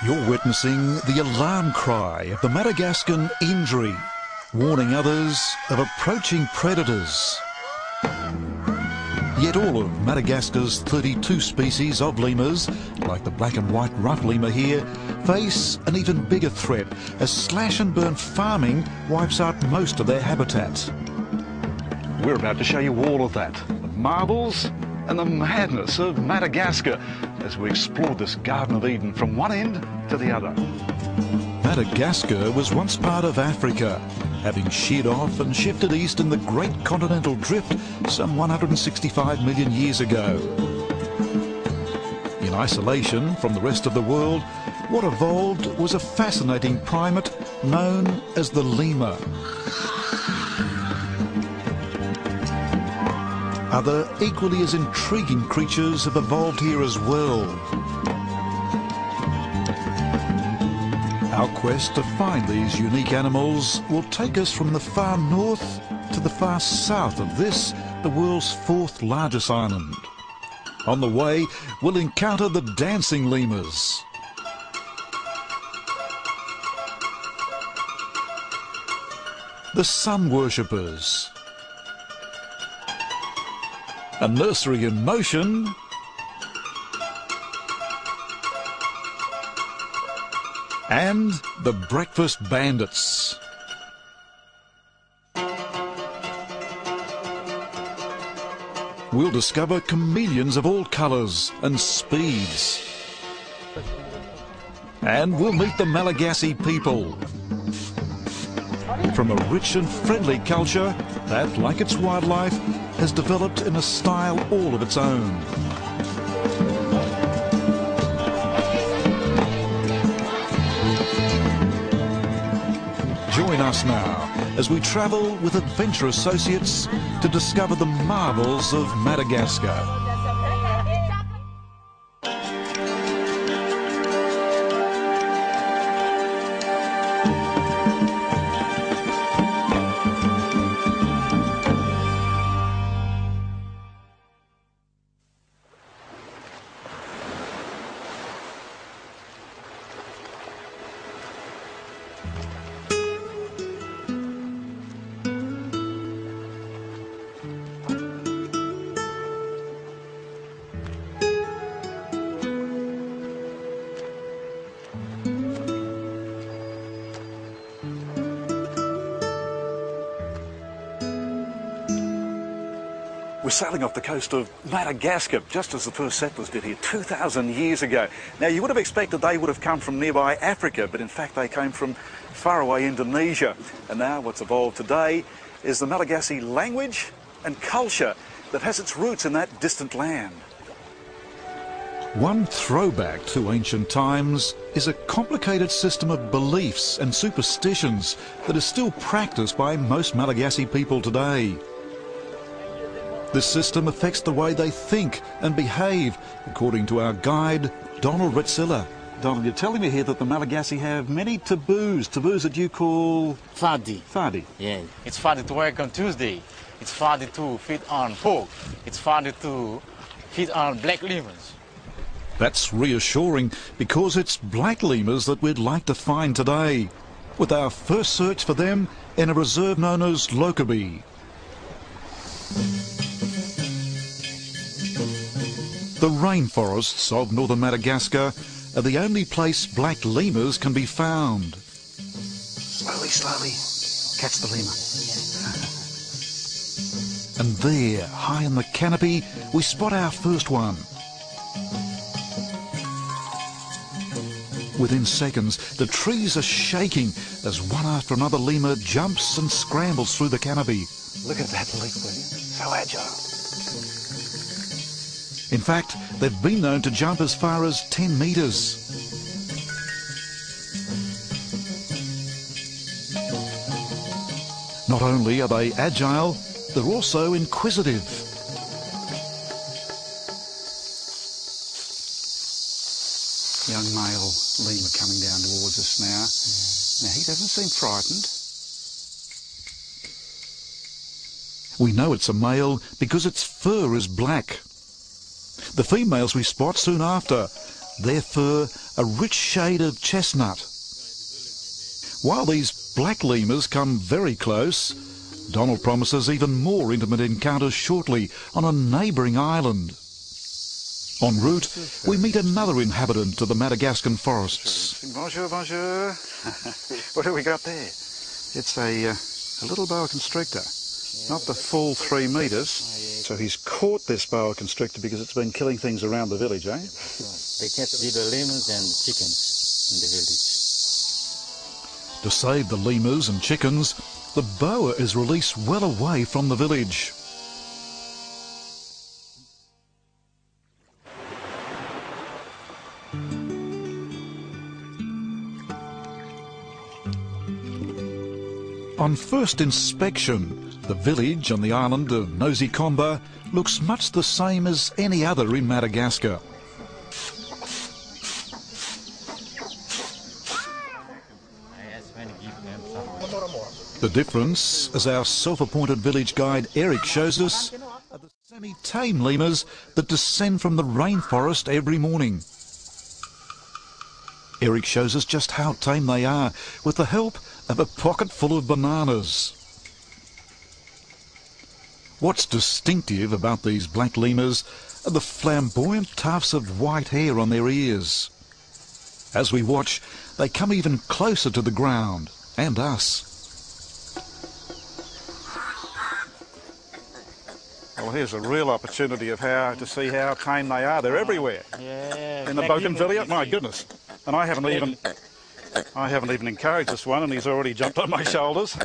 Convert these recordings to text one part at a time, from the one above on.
You're witnessing the alarm cry of the Madagascan injury, warning others of approaching predators. Yet all of Madagascar's 32 species of lemurs, like the black and white rough lemur here, face an even bigger threat as slash and burn farming wipes out most of their habitat. We're about to show you all of that, the marvels and the madness of Madagascar, as we explore this Garden of Eden from one end to the other. Madagascar was once part of Africa, having sheared off and shifted east in the Great Continental Drift some 165 million years ago. In isolation from the rest of the world, what evolved was a fascinating primate known as the lemur. Other equally as intriguing creatures have evolved here as well. Our quest to find these unique animals will take us from the far north to the far south of this, the world's fourth largest island. On the way, we'll encounter the dancing lemurs, the sun worshippers, a nursery in motion, and the breakfast bandits. We'll discover chameleons of all colours and speeds. And we'll meet the Malagasy people. From a rich and friendly culture that, like its wildlife, has developed in a style all of its own. Join us now as we travel with adventure associates to discover the marvels of Madagascar. We're sailing off the coast of Madagascar, just as the first settlers did here 2,000 years ago. Now, you would have expected they would have come from nearby Africa, but in fact they came from faraway Indonesia. And now what's evolved today is the Malagasy language and culture that has its roots in that distant land. One throwback to ancient times is a complicated system of beliefs and superstitions that is still practiced by most Malagasy people today. This system affects the way they think and behave, according to our guide, Donald Ritzilla. Donald, you're telling me here that the Malagasy have many taboos that you call... Fadi. Fadi. Yeah. It's fadi to work on Tuesday. It's fadi to feed on pork. It's fadi to feed on black lemurs. That's reassuring, because it's black lemurs that we'd like to find today, with our first search for them in a reserve known as Lockerbie. The rainforests of northern Madagascar are the only place black lemurs can be found. Slowly, slowly, catch the lemur. And there, high in the canopy, we spot our first one. Within seconds, the trees are shaking as one after another lemur jumps and scrambles through the canopy. Look at that leap, will you? So agile. In fact, they've been known to jump as far as 10 metres. Not only are they agile, they're also inquisitive. Young male lemur coming down towards us now. Now, he doesn't seem frightened. We know it's a male because its fur is black. The females we spot soon after their fur a rich shade of chestnut. While these black lemurs come very close, Donald promises even more intimate encounters shortly on a neighbouring island. En route, we meet another inhabitant of the Madagascan forests. Bonjour, bonjour. What have we got there? It's a little boa constrictor, not the full 3 metres. So he's caught this boa constrictor because it's been killing things around the village, eh? They catch the lemurs and chickens in the village. To save the lemurs and chickens, the boa is released well away from the village. On first inspection, the village on the island of Nosy Comba looks much the same as any other in Madagascar. The difference, as our self-appointed village guide Eric shows us, are the semi-tame lemurs that descend from the rainforest every morning. Eric shows us just how tame they are with the help of a pocket full of bananas. What's distinctive about these black lemurs are the flamboyant tufts of white hair on their ears. As we watch, they come even closer to the ground and us. Well, here's a real opportunity of to see how tame they are. They're everywhere. Yeah. In the bougainvillea, my goodness. And I haven't even encouraged this one, and he's already jumped on my shoulders.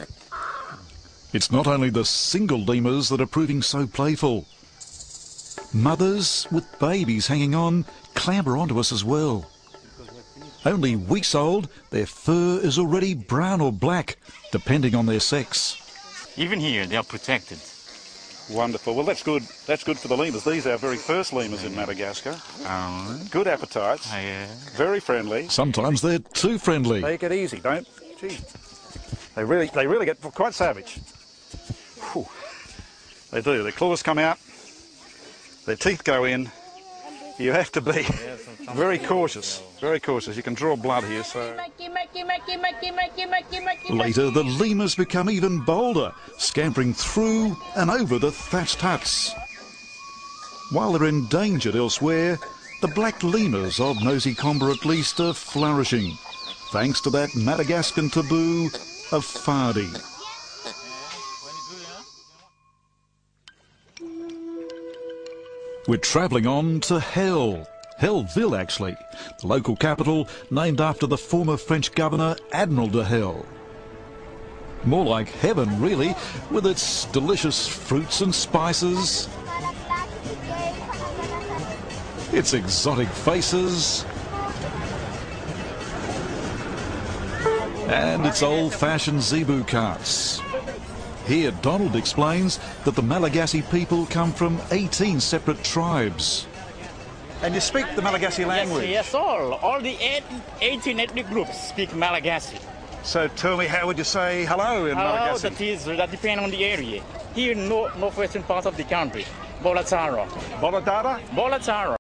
It's not only the single lemurs that are proving so playful. Mothers with babies hanging on clamber onto us as well. Only weeks old, their fur is already brown or black, depending on their sex. Even here, they are protected. Wonderful. Well, that's good. That's good for the lemurs. These are our very first lemurs in Madagascar. Good appetites. Very friendly. Sometimes they're too friendly. Take it easy, don't. Gee, they really get quite savage. Whew. They do. Their claws come out. Their teeth go in. You have to be very cautious. Very cautious. You can draw blood here, so... Later, the lemurs become even bolder, scampering through and over the thatched huts. While they're endangered elsewhere, the black lemurs of Nosy Comba at least are flourishing, thanks to that Madagascan taboo of fardie. We're travelling on to Hellville actually, the local capital named after the former French governor Admiral de Hell. More like heaven really, with its delicious fruits and spices, its exotic faces, and its old-fashioned zebu carts. Here, Donald explains that the Malagasy people come from 18 separate tribes. And you speak the Malagasy language? Yes, all the 18 ethnic groups speak Malagasy. So tell me, how would you say hello in Malagasy? That depends on the area. Here in northwestern part of the country, Bolatara. Bolatara? Bolatara.